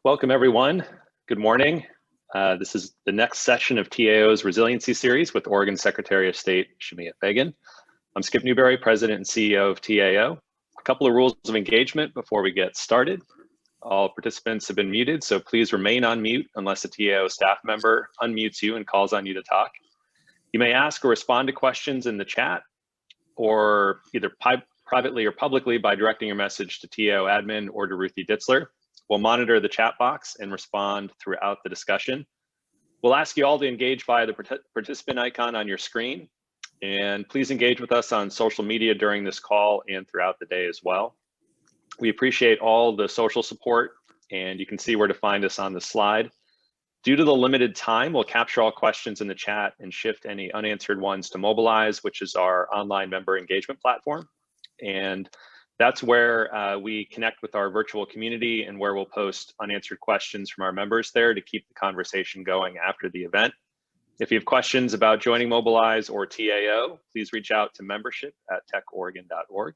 Welcome, everyone. Good morning. This is the next session of TAO's Resiliency Series with Oregon Secretary of State, Shemia Fagan. I'm Skip Newberry, President and CEO of TAO. A couple of rules of engagement before we get started. All participants have been muted, so please remain on mute unless a TAO staff member unmutes you and calls on you to talk. You may ask or respond to questions in the chat, or either privately or publicly by directing your message to TAO admin or to Ruthie Ditzler. We'll monitor the chat box and respond throughout the discussion. We'll ask you all to engage via the participant icon on your screen. And please engage with us on social media during this call and throughout the day as well. We appreciate all the social support, and you can see where to find us on the slide. Due to the limited time, we'll capture all questions in the chat and shift any unanswered ones to Mobilize, which is our online member engagement platform. And that's where we connect with our virtual community and where we'll post unanswered questions from our members there to keep the conversation going after the event. If you have questions about joining Mobilize or TAO, please reach out to membership@techoregon.org.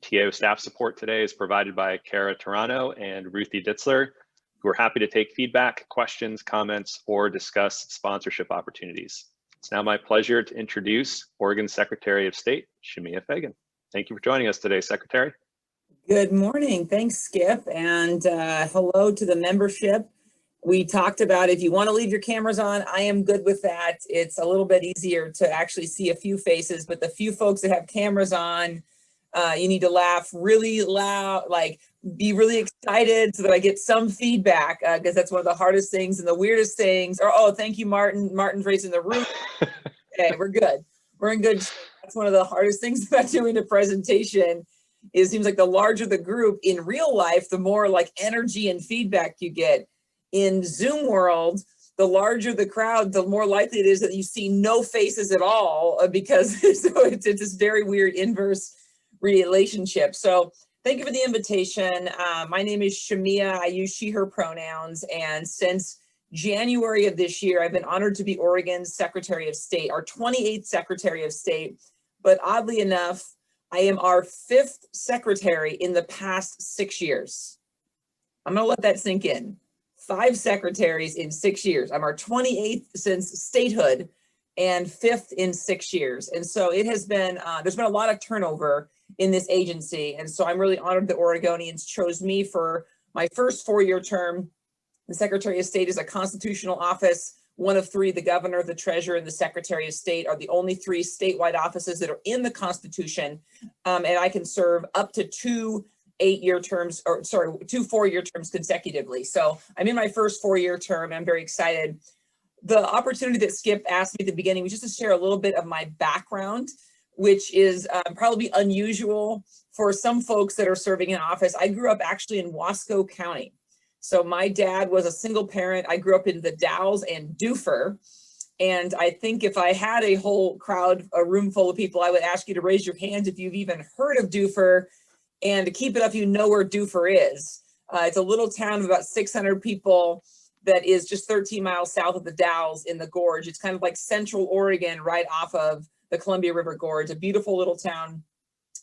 TAO staff support today is provided by Kara Tarano and Ruthie Ditzler, who are happy to take feedback, questions, comments, or discuss sponsorship opportunities. It's now my pleasure to introduce Oregon Secretary of State, Shemia Fagan. Thank you for joining us today, Secretary. Good morning. Thanks, Skip. And hello to the membership. We talked about if you want to leave your cameras on, I am good with that. It's a little bit easier to actually see a few faces, but the few folks that have cameras on, you need to laugh really loud, like be really excited so that I get some feedback, because that's one of the hardest things and the weirdest things. Or, oh, thank you, Martin. Martin's raising the roof. Okay, we're good. We're in good shape. That's one of the hardest things about doing a presentation. It seems like the larger the group in real life, the more like energy and feedback you get. In Zoom world, the larger the crowd, the more likely it is that you see no faces at all, because so it's this very weird inverse relationship. So thank you for the invitation. My name is Shemia. I use she, her pronouns. And since January of this year, I've been honored to be Oregon's Secretary of State, our 28th Secretary of State. But oddly enough, I am our 5th secretary in the past 6 years. I'm gonna let that sink in. 5 secretaries in 6 years. I'm our 28th since statehood and 5th in 6 years. And so it has been, there's been a lot of turnover in this agency. And so I'm really honored that Oregonians chose me for my first 4-year term. The Secretary of State is a constitutional office. One of 3, the governor, the treasurer, and the Secretary of State are the only 3 statewide offices that are in the Constitution. And I can serve up to 2 8-year terms, or sorry, 2 4-year terms consecutively. So I'm in my first 4-year term. I'm very excited. The opportunity that Skip asked me at the beginning was just to share a little bit of my background, which is probably unusual for some folks that are serving in office. I grew up actually in Wasco County. So my dad was a single parent. I grew up in the Dalles and Dufur. And I think if I had a whole crowd, a room full of people, I would ask you to raise your hands if you've even heard of Dufur, and to keep it up, you know where Dufur is. It's a little town of about 600 people that is just 13 miles south of the Dalles in the Gorge. It's kind of like central Oregon, right off of the Columbia River Gorge, a beautiful little town.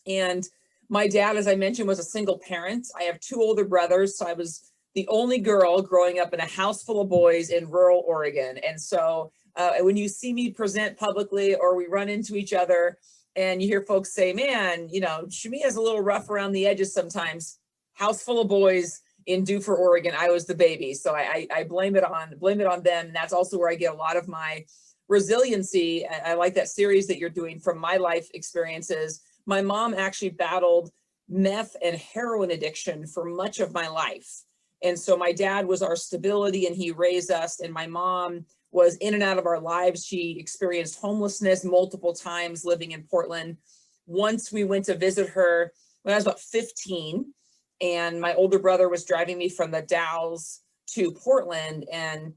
And my dad, as I mentioned, was a single parent. I have 2 older brothers, so I was the only girl growing up in a house full of boys in rural Oregon. And so when you see me present publicly or we run into each other and you hear folks say, man, you know, Shemia's a little rough around the edges sometimes. House full of boys in Dufur, Oregon. I was the baby. So I blame it on them. And that's also where I get a lot of my resiliency. I like that series that you're doing from my life experiences. My mom actually battled meth and heroin addiction for much of my life. And so my dad was our stability and he raised us, and my mom was in and out of our lives. She experienced homelessness multiple times living in Portland. Once we went to visit her when I was about 15, and my older brother was driving me from the Dalles to Portland. And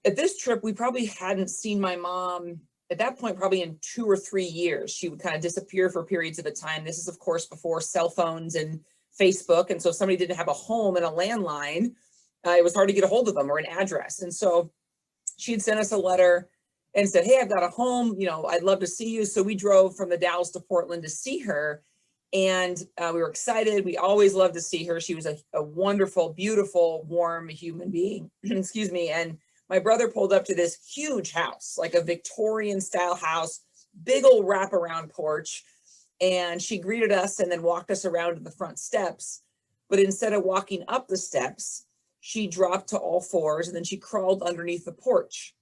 at this trip, we probably hadn't seen my mom at that point, probably in 2 or 3 years. She would kind of disappear for periods of a time. This is, of course, before cell phones and Facebook. And so if somebody didn't have a home and a landline, it was hard to get a hold of them or an address. And so she had sent us a letter and said, hey, I've got a home, you know, I'd love to see you. So we drove from the Dalles to Portland to see her. And we were excited. We always loved to see her. She was a wonderful, beautiful, warm human being. Excuse me. And my brother pulled up to this huge house, like a Victorian style house, big old wraparound porch. And she greeted us and then walked us around to the front steps. But instead of walking up the steps, she dropped to all fours and then she crawled underneath the porch.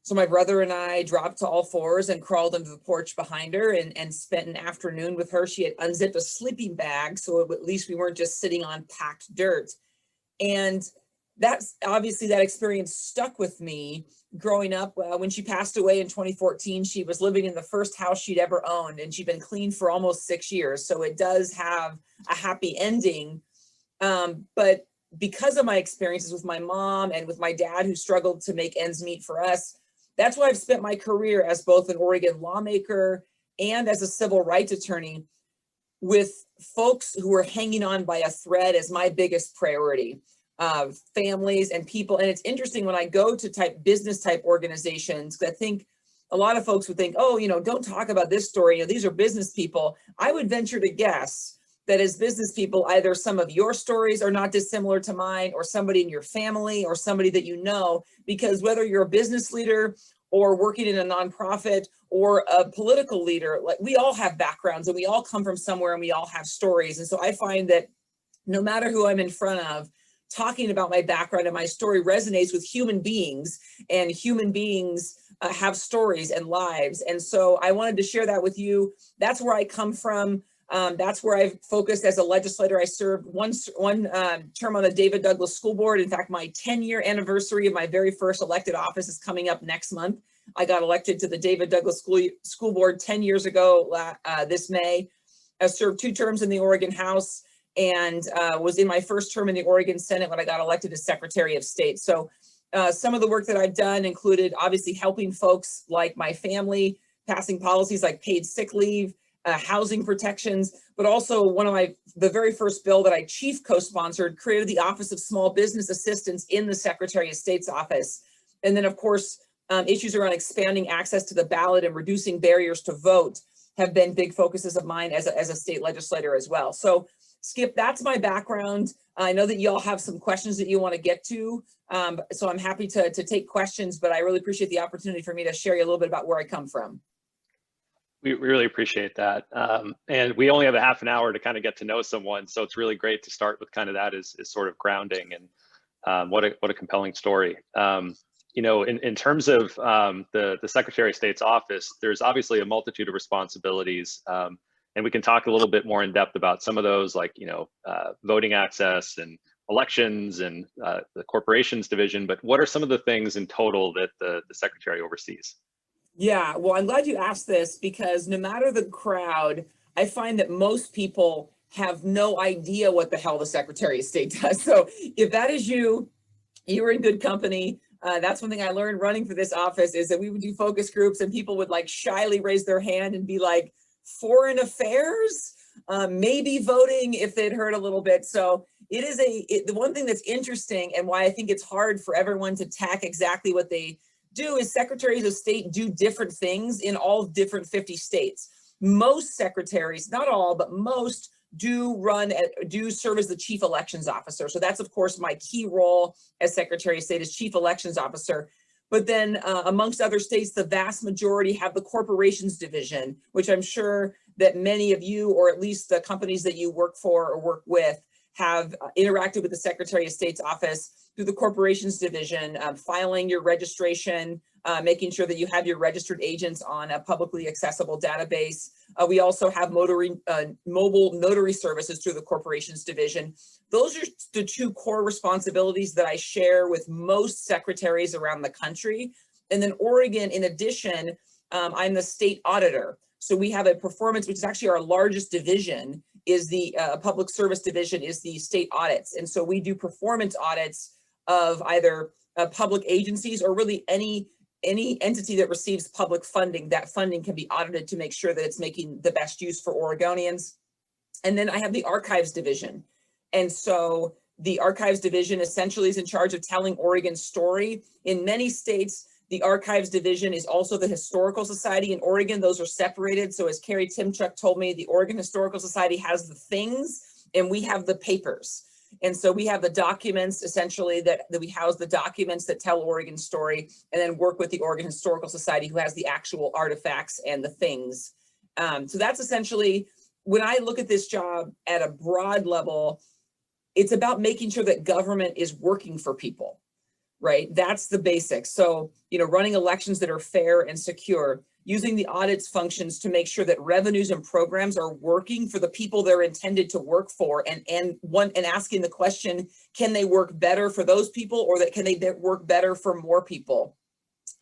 So my brother and I dropped to all fours and crawled under the porch behind her and spent an afternoon with her. She had unzipped a sleeping bag, so at least we weren't just sitting on packed dirt. And that's obviously, that experience stuck with me growing up. When she passed away in 2014, she was living in the first house she'd ever owned, and she'd been clean for almost 6 years. So it does have a happy ending. But because of my experiences with my mom and with my dad, who struggled to make ends meet for us, that's why I've spent my career as both an Oregon lawmaker and as a civil rights attorney, with folks who are hanging on by a thread as my biggest priority. Families and people. And it's interesting when I go to business type organizations, because I think a lot of folks would think, oh, don't talk about this story. These are business people. I would venture to guess that as business people, either some of your stories are not dissimilar to mine, or somebody in your family, or somebody that you know, because whether you're a business leader or working in a nonprofit or a political leader, like, we all have backgrounds and we all come from somewhere and we all have stories. And so I find that no matter who I'm in front of, talking about my background and my story resonates with human beings, and human beings have stories and lives. And so I wanted to share that with you. That's where I come from. That's where I've focused as a legislator. I served one term on the David Douglas School Board. In fact, my 10-year anniversary of my very first elected office is coming up next month. I got elected to the David Douglas School Board 10 years ago this May. I served 2 terms in the Oregon House, and was in my first term in the Oregon Senate when I got elected as Secretary of State. So some of the work that I've done included obviously helping folks like my family, passing policies like paid sick leave, housing protections, but also the very first bill that I chief co-sponsored created the Office of Small Business Assistance in the Secretary of State's office. And then of course, issues around expanding access to the ballot and reducing barriers to vote have been big focuses of mine as a state legislator as well. So Skip, that's my background. I know that you all have some questions that you want to get to, so I'm happy to take questions, but I really appreciate the opportunity for me to share you a little bit about where I come from. We really appreciate that. And we only have a half an hour to kind of get to know someone, so it's really great to start with kind of that as sort of grounding, and what a compelling story. In terms of the Secretary of State's office, there's obviously a multitude of responsibilities. And we can talk a little bit more in depth about some of those, like, voting access and elections and the corporations division. But what are some of the things in total that the Secretary oversees? Yeah, well, I'm glad you asked this, because no matter the crowd, I find that most people have no idea what the hell the Secretary of State does. So if that is you, you're in good company. That's one thing I learned running for this office, is that we would do focus groups and people would like shyly raise their hand and be like, foreign affairs, maybe voting, if they'd heard a little bit. So it is the one thing that's interesting, and why I think it's hard for everyone to tack exactly what they do, is secretaries of state do different things in all different 50 states. Most secretaries, not all, but most do serve as the chief elections officer. So that's of course my key role as Secretary of State, as chief elections officer. But then amongst other states, the vast majority have the corporations division, which I'm sure that many of you, or at least the companies that you work for or work with, have interacted with the Secretary of State's office through the corporations division, filing your registration, making sure that you have your registered agents on a publicly accessible database. We also have mobile notary services through the corporations division. Those are the 2 core responsibilities that I share with most secretaries around the country. And then Oregon, in addition, I'm the state auditor. So we have a performance, which is actually our largest division, is the public service division, is the state audits. And so we do performance audits of either public agencies, or really any entity that receives public funding. That funding can be audited to make sure that it's making the best use for Oregonians. And then I have the archives division. And so the archives division essentially is in charge of telling Oregon's story. In many states, The Archives Division is also the Historical Society in Oregon. Those are separated. So as Carrie Timchuk told me, the Oregon Historical Society has the things and we have the papers. And so we have the documents essentially that we house the documents that tell Oregon's story, and then work with the Oregon Historical Society who has the actual artifacts and the things. So that's essentially, when I look at this job at a broad level, it's about making sure that government is working for people, right? That's the basics. So, running elections that are fair and secure, using the audits functions to make sure that revenues and programs are working for the people they're intended to work for, and asking the question, can they work better for those people, or can they work better for more people?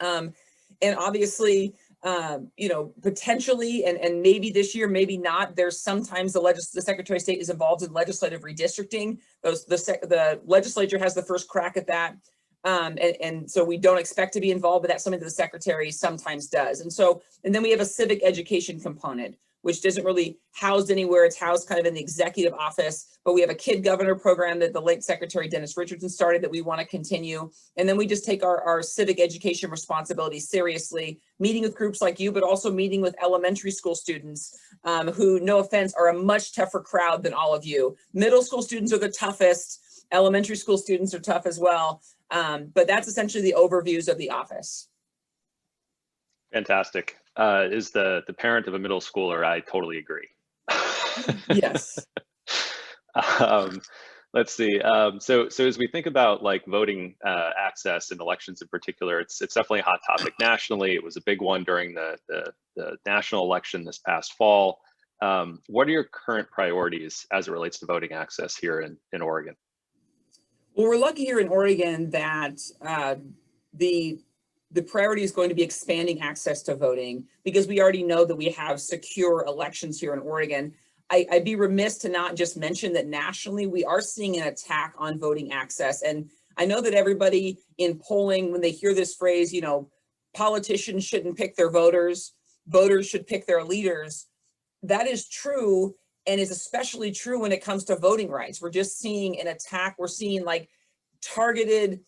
And obviously, potentially, and maybe this year, maybe not, there's sometimes the Secretary of State is involved in legislative redistricting. The legislature has the first crack at that. And so we don't expect to be involved, but that's something that the secretary sometimes does. And then we have a civic education component, which isn't really housed anywhere. It's housed kind of in the executive office, but we have a Kid Governor program that the late Secretary Dennis Richardson started that we want to continue. And then we just take our civic education responsibility seriously, meeting with groups like you, but also meeting with elementary school students who, no offense, are a much tougher crowd than all of you. Middle school students are the toughest. Elementary school students are tough as well. But that's essentially the overviews of the office. Fantastic. Is the parent of a middle schooler, I totally agree. Yes. Let's see. So as we think about like voting access in elections in particular, it's definitely a hot topic nationally. It was a big one during the national election this past fall. What are your current priorities as it relates to voting access here in Oregon? Well, we're lucky here in Oregon that the priority is going to be expanding access to voting, because we already know that we have secure elections here in Oregon. I'd be remiss to not just mention that nationally, we are seeing an attack on voting access. And I know that everybody in polling, when they hear this phrase, politicians shouldn't pick their voters, voters should pick their leaders. That is true, and is especially true when it comes to voting rights. We're just seeing an attack. We're seeing like targeted,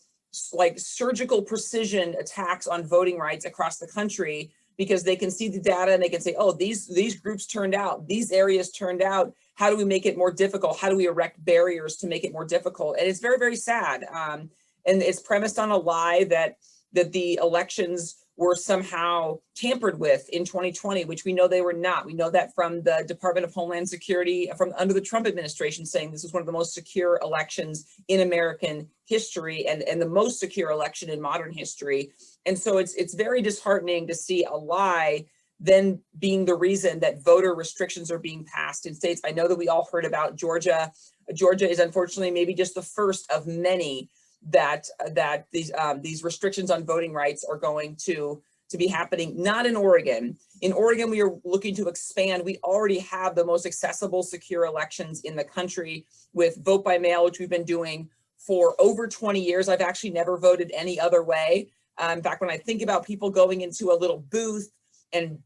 like surgical precision attacks on voting rights across the country, because they can see the data and they can say, oh, these groups turned out, these areas turned out. How do we make it more difficult? How do we erect barriers to make it more difficult? And it's very, very sad. And it's premised on a lie that the elections were somehow tampered with in 2020, which we know they were not. We know that from the Department of Homeland Security, from under the Trump administration, saying this is one of the most secure elections in American history, and the most secure election in modern history. And so it's very disheartening to see a lie then being the reason that voter restrictions are being passed in states. I know that we all heard about Georgia. Georgia is unfortunately maybe just the first of many that these restrictions on voting rights are going to be happening. Not in Oregon. In Oregon, we are looking to expand. We already have the most accessible, secure elections in the country with vote by mail, which we've been doing for over 20 years. I've actually never voted any other way. In fact, when I think about people going into a little booth and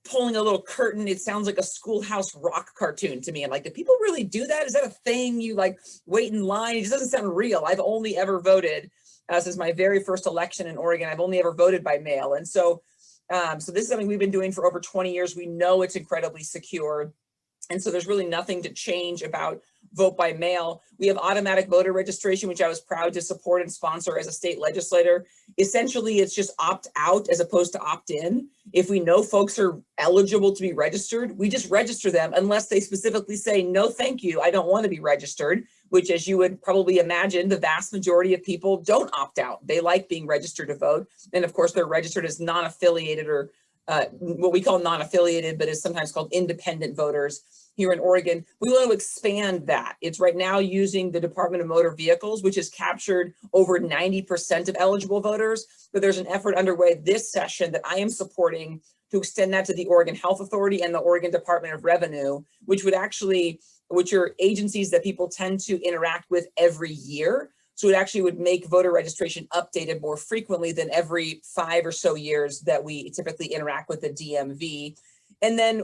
pulling a little curtain, it sounds like a Schoolhouse Rock cartoon to me. I'm like, do people really do that? Is that a thing? You like wait in line? It just doesn't sound real. I've only ever voted since my very first election in Oregon. I've only ever voted by mail. And so this is something we've been doing for over 20 years. We know it's incredibly secure. And so there's really nothing to change about vote by mail. We have automatic voter registration, which I was proud to support and sponsor as a state legislator. Essentially, it's just opt out as opposed to opt in. If we know folks are eligible to be registered, we just register them unless they specifically say, no, thank you, I don't want to be registered, which, as you would probably imagine, the vast majority of people don't opt out. They like being registered to vote. And of course, they're registered as non-affiliated, or what we call non-affiliated, but is sometimes called independent voters here in Oregon. We want to expand that. It's right now using the Department of Motor Vehicles, which has captured over 90% of eligible voters. But there's an effort underway this session that I am supporting to extend that to the Oregon Health Authority and the Oregon Department of Revenue, which are agencies that people tend to interact with every year. So it actually would make voter registration updated more frequently than every 5 or so years that we typically interact with the DMV. And then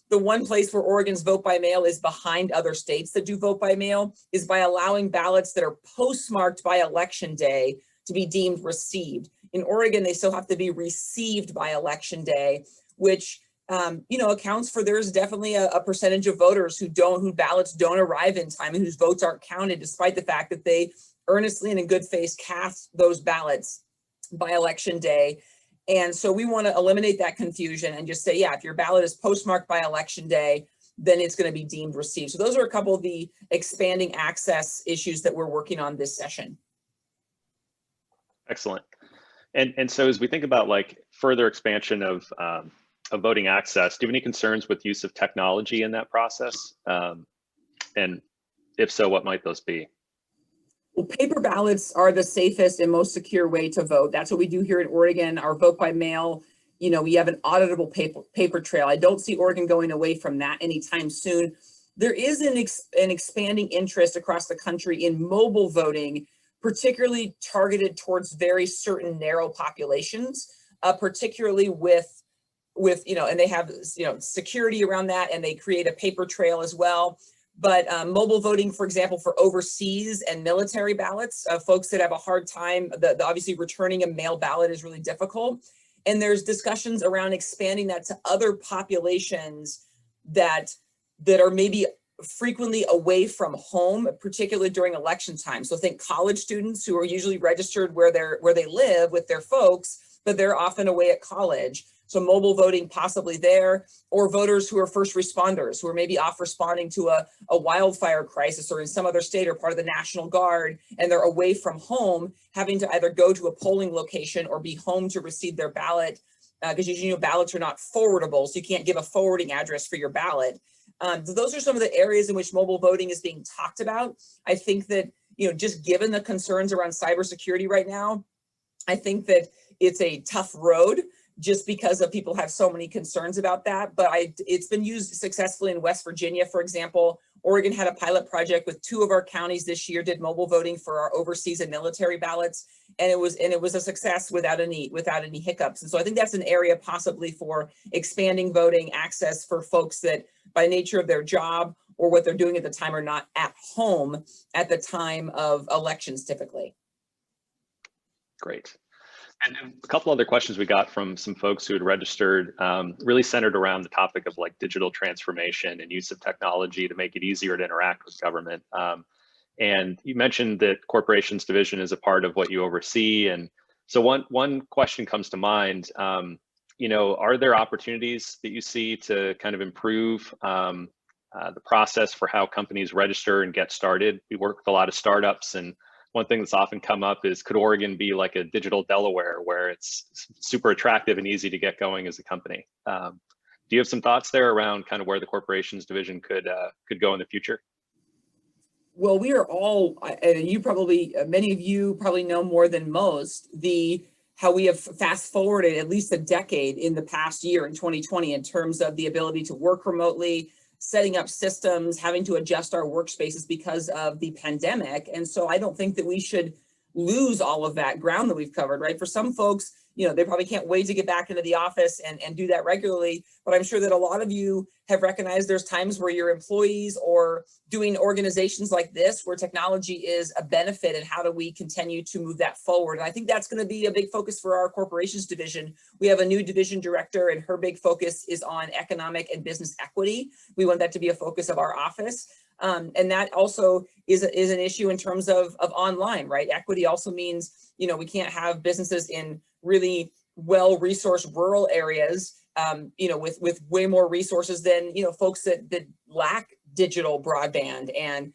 the one place where Oregon's vote by mail is behind other states that do vote by mail is by allowing ballots that are postmarked by election day to be deemed received. In Oregon, they still have to be received by election day, which accounts for there's definitely a percentage of voters whose ballots don't arrive in time and whose votes aren't counted, despite the fact that they earnestly and in good faith cast those ballots by election day. And so we want to eliminate that confusion and just say, yeah, if your ballot is postmarked by election day, then it's going to be deemed received. So those are a couple of the expanding access issues that we're working on this session. Excellent. And so as we think about like further expansion of voting access, do you have any concerns with use of technology in that process? And if so, what might those be? Well, paper ballots are the safest and most secure way to vote. That's what we do here in Oregon. Our vote by mail, we have an auditable paper trail. I don't see Oregon going away from that anytime soon. There is an expanding interest across the country in mobile voting, particularly targeted towards very certain narrow populations, particularly with and they have security around that, and they create a paper trail as well. But mobile voting, for example, for overseas and military ballots, folks that have a hard time, obviously returning a mail ballot is really difficult. And there's discussions around expanding that to other populations that are maybe frequently away from home, particularly during election time. So think college students who are usually registered where they live with their folks, but they're often away at college. So mobile voting possibly there, or voters who are first responders, who are maybe off responding to a wildfire crisis or in some other state or part of the National Guard, and they're away from home, having to either go to a polling location or be home to receive their ballot, because usually ballots are not forwardable, so you can't give a forwarding address for your ballot. So those are some of the areas in which mobile voting is being talked about. I think that, just given the concerns around cybersecurity right now, I think that it's a tough road, just because of people have so many concerns about that. But it's been used successfully in West Virginia, for example. Oregon had a pilot project with 2 of our counties this year, did mobile voting for our overseas and military ballots, and it was a success without any hiccups. And so I think that's an area possibly for expanding voting access for folks that, by nature of their job or what they're doing at the time, are not at home at the time of elections typically. Great. And a couple other questions we got from some folks who had registered, really centered around the topic of like digital transformation and use of technology to make it easier to interact with government. And you mentioned that corporations division is a part of what you oversee. And so one question comes to mind, are there opportunities that you see to kind of improve the process for how companies register and get started? We work with a lot of startups, and one thing that's often come up is, could Oregon be like a digital Delaware where it's super attractive and easy to get going as a company? Do you have some thoughts there around kind of where the corporations division could go in the future? Well, we are all, and many of you probably know more than most, how we have fast forwarded at least a decade in the past year in 2020 in terms of the ability to work remotely, setting up systems, having to adjust our workspaces because of the pandemic. And so I don't think that we should lose all of that ground that we've covered, right? For some folks, they probably can't wait to get back into the office and do that regularly. But I'm sure that a lot of you have recognized there's times where your employees or doing organizations like this, where technology is a benefit, and how do we continue to move that forward? And I think that's going to be a big focus for our corporations division. We have a new division director, and her big focus is on economic and business equity. We want that to be a focus of our office. And that also is an issue in terms of online, right? Equity also means, we can't have businesses in really well-resourced rural areas, with way more resources than, folks that lack digital broadband and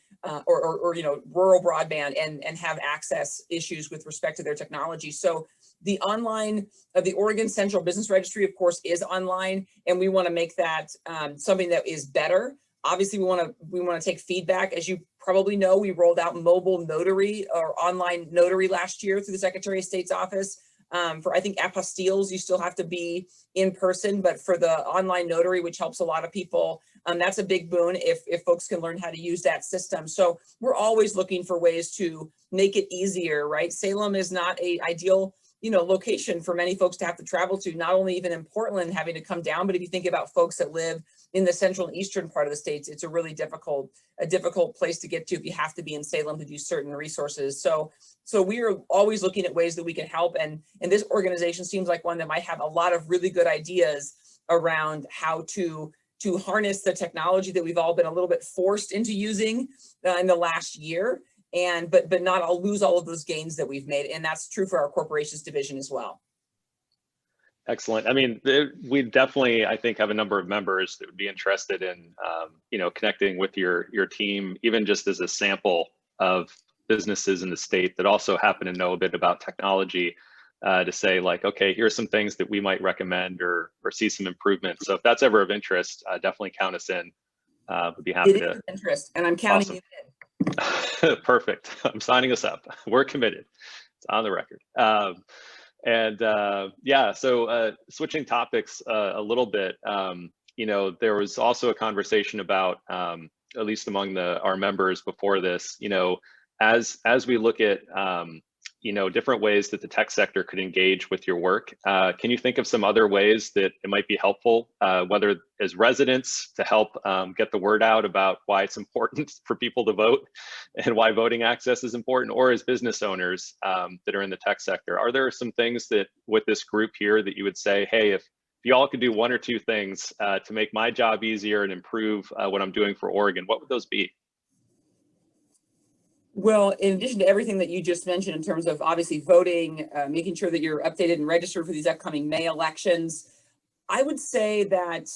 or rural broadband and have access issues with respect to their technology. So the Oregon Central Business Registry, of course, is online, and we want to make that something that is better. Obviously, we want to take feedback. As you probably know, we rolled out mobile notary or online notary last year through the Secretary of State's office. For, I think, apostilles, you still have to be in person, but for the online notary, which helps a lot of people, that's a big boon if folks can learn how to use that system. So we're always looking for ways to make it easier, right? Salem is not an ideal location for many folks to have to travel to, not only even in Portland having to come down, but if you think about folks that live in the central and eastern part of the states, it's a really difficult place to get to if you have to be in Salem to do certain resources. So we are always looking at ways that we can help. And this organization seems like one that might have a lot of really good ideas around how to harness the technology that we've all been a little bit forced into using in the last year, but not all lose all of those gains that we've made. And that's true for our corporations division as well. Excellent. I mean, we definitely, I think, have a number of members that would be interested in, connecting with your team, even just as a sample of businesses in the state that also happen to know a bit about technology, to say like, okay, here's some things that we might recommend or see some improvement. So if that's ever of interest, definitely count us in. We'd be happy to. It is of interest, and I'm counting you in. Perfect. I'm signing us up. We're committed. It's on the record. So switching topics a little bit, there was also a conversation about, at least among our members before this, as we look at, different ways that the tech sector could engage with your work. Can you think of some other ways that it might be helpful, whether as residents to help get the word out about why it's important for people to vote and why voting access is important, or as business owners that are in the tech sector? Are there some things that with this group here that you would say, hey, if you all could do one or two things to make my job easier and improve what I'm doing for Oregon, what would those be? Well, in addition to everything that you just mentioned in terms of obviously voting, making sure that you're updated and registered for these upcoming May elections, I would say that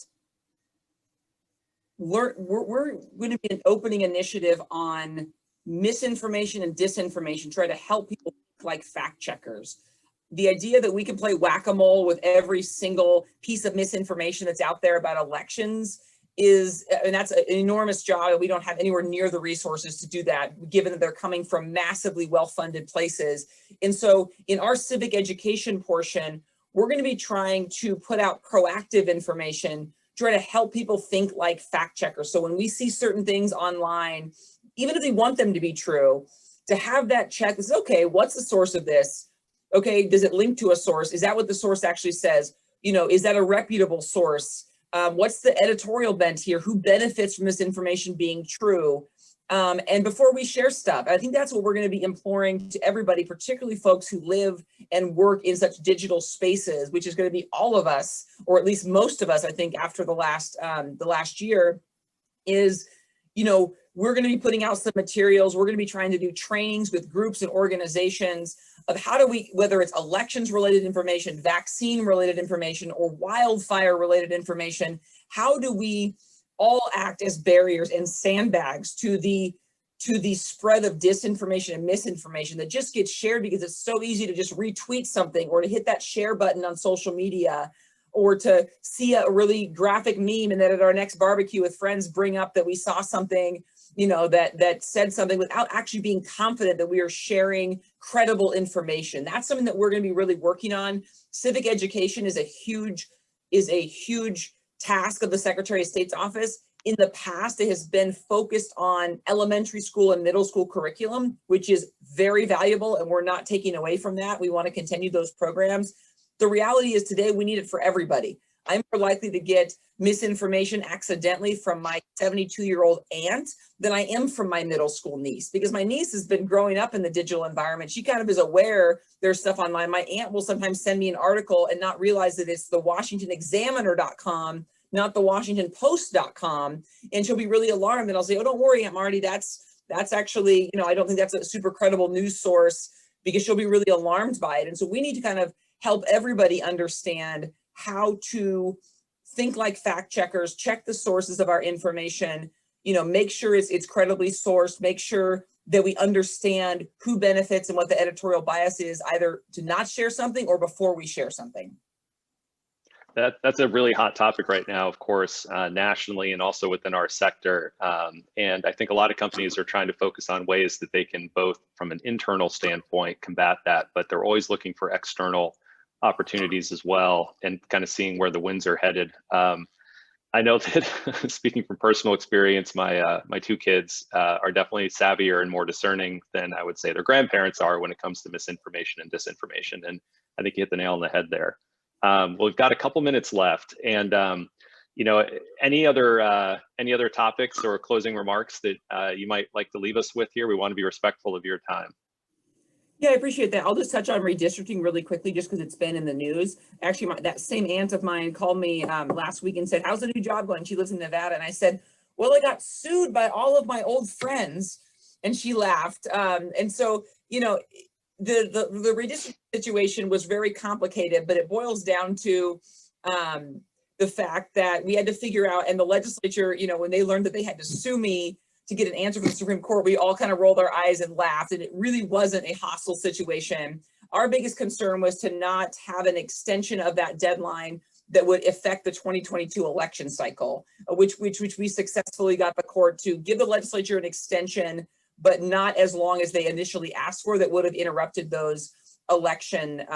we're going to be an opening initiative on misinformation and disinformation, try to help people like fact checkers. The idea that we can play whack-a-mole with every single piece of misinformation that's out there about elections and that's an enormous job. We don't have anywhere near the resources to do that, given that they're coming from massively well-funded places. And so in our civic education portion, we're going to be trying to put out proactive information, try to help people think like fact checkers. So when we see certain things online, even if we want them to be true, to have that check is, okay, what's the source of this? Okay, does it link to a source? Is that what the source actually says? Is that a reputable source? What's the editorial bent here? Who benefits from this information being true? And before we share stuff, I think that's what we're going to be imploring to everybody, particularly folks who live and work in such digital spaces, which is going to be all of us, or at least most of us, I think, after the last year, is, we're going to be putting out some materials. We're going to be trying to do trainings with groups and organizations of how do we, whether it's elections related information, vaccine related information, or wildfire related information, how do we all act as barriers and sandbags to the spread of disinformation and misinformation that just gets shared because it's so easy to just retweet something or to hit that share button on social media, or to see a really graphic meme and then at our next barbecue with friends bring up that we saw something, that said something without actually being confident that we are sharing credible information. That's something that we're going to be really working on. Civic education is a huge task of the Secretary of State's office. In the past, it has been focused on elementary school and middle school curriculum, which is very valuable, and we're not taking away from that. We want to continue those programs. The reality is today we need it for everybody. I'm more likely to get misinformation accidentally from my 72-year-old aunt than I am from my middle school niece, because my niece has been growing up in the digital environment. She kind of is aware there's stuff online. My aunt will sometimes send me an article and not realize that it's the WashingtonExaminer.com, not the WashingtonPost.com. And she'll be really alarmed. And I'll say, oh, don't worry, Aunt Marty, that's actually, I don't think that's a super credible news source, because she'll be really alarmed by it. And so we need to kind of help everybody understand how to think like fact checkers, check the sources of our information, make sure it's credibly sourced, make sure that we understand who benefits and what the editorial bias is, either to not share something or before we share something. That's a really hot topic right now, of course, nationally and also within our sector. And I think a lot of companies are trying to focus on ways that they can both from an internal standpoint combat that, but they're always looking for external opportunities as well and kind of seeing where the winds are headed. I know that speaking from personal experience, my two kids are definitely savvier and more discerning than I would say their grandparents are when it comes to misinformation and disinformation. And I think you hit the nail on the head there. Well, we've got a couple minutes left, and any other topics or closing remarks that you might like to leave us with here? We want to be respectful of your time. Yeah, I appreciate that. I'll just touch on redistricting really quickly, just because it's been in the news. Actually, that same aunt of mine called me last week and said, "How's the new job going?" She lives in Nevada, and I said, "Well, I got sued by all of my old friends," and she laughed. And so, the redistricting situation was very complicated, but it boils down to the fact that we had to figure out, and the legislature, when they learned that they had to sue me to get an answer from the Supreme Court, we all kind of rolled our eyes and laughed, and it really wasn't a hostile situation. Our biggest concern was to not have an extension of that deadline that would affect the 2022 election cycle, which we successfully got the court to give the legislature an extension, but not as long as they initially asked for. That would have interrupted those interrupted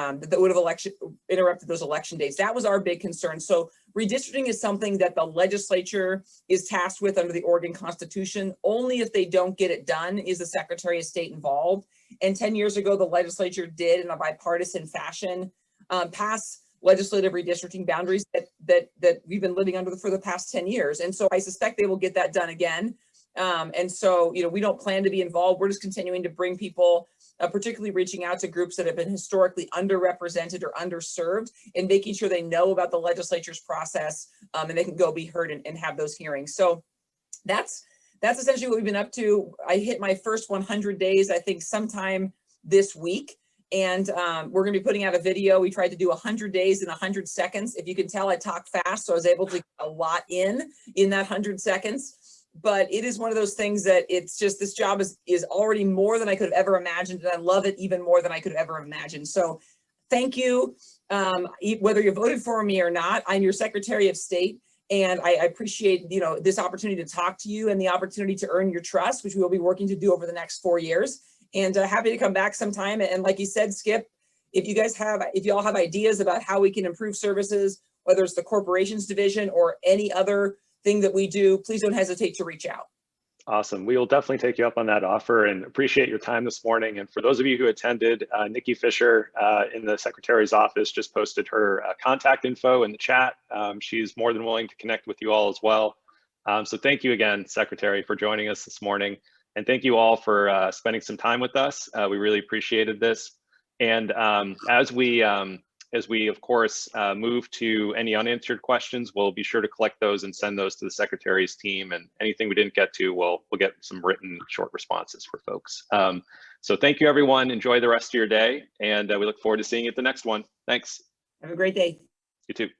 those election dates. That was our big concern. So redistricting is something that the legislature is tasked with under the Oregon Constitution. Only if they don't get it done is the Secretary of State involved. And 10 years ago, the legislature did, in a bipartisan fashion, pass legislative redistricting boundaries that we've been living under for the past 10 years. And so I suspect they will get that done again. And so, we don't plan to be involved. We're just continuing to bring people, particularly reaching out to groups that have been historically underrepresented or underserved, and making sure they know about the legislature's process, and they can go be heard and have those hearings. So that's essentially what we've been up to. I hit my first 100 days, I think, sometime this week. And we're going to be putting out a video. We tried to do 100 days in 100 seconds. If you can tell, I talk fast, so I was able to get a lot in that 100 seconds. But it is one of those things that it's just, this job is already more than I could have ever imagined, and I love it even more than I could have ever imagined. So thank you. Whether you voted for me or not, I'm your Secretary of State, and I appreciate this opportunity to talk to you and the opportunity to earn your trust, which we will be working to do over the next 4 years. And happy to come back sometime. And like you said, Skip, if you all have ideas about how we can improve services, whether it's the corporations division or any other thing that we do, please don't hesitate to reach out. Awesome. We will definitely take you up on that offer, and appreciate your time this morning. And for those of you who attended, Nikki Fisher in the Secretary's office just posted her contact info in the chat. She's more than willing to connect with you all as well. So thank you again, Secretary, for joining us this morning. And thank you all for spending some time with us. We really appreciated this. And as we, of course, move to any unanswered questions, we'll be sure to collect those and send those to the Secretary's team. And anything we didn't get to, we'll get some written short responses for folks. So thank you, everyone. Enjoy the rest of your day. And we look forward to seeing you at the next one. Thanks. Have a great day. You too.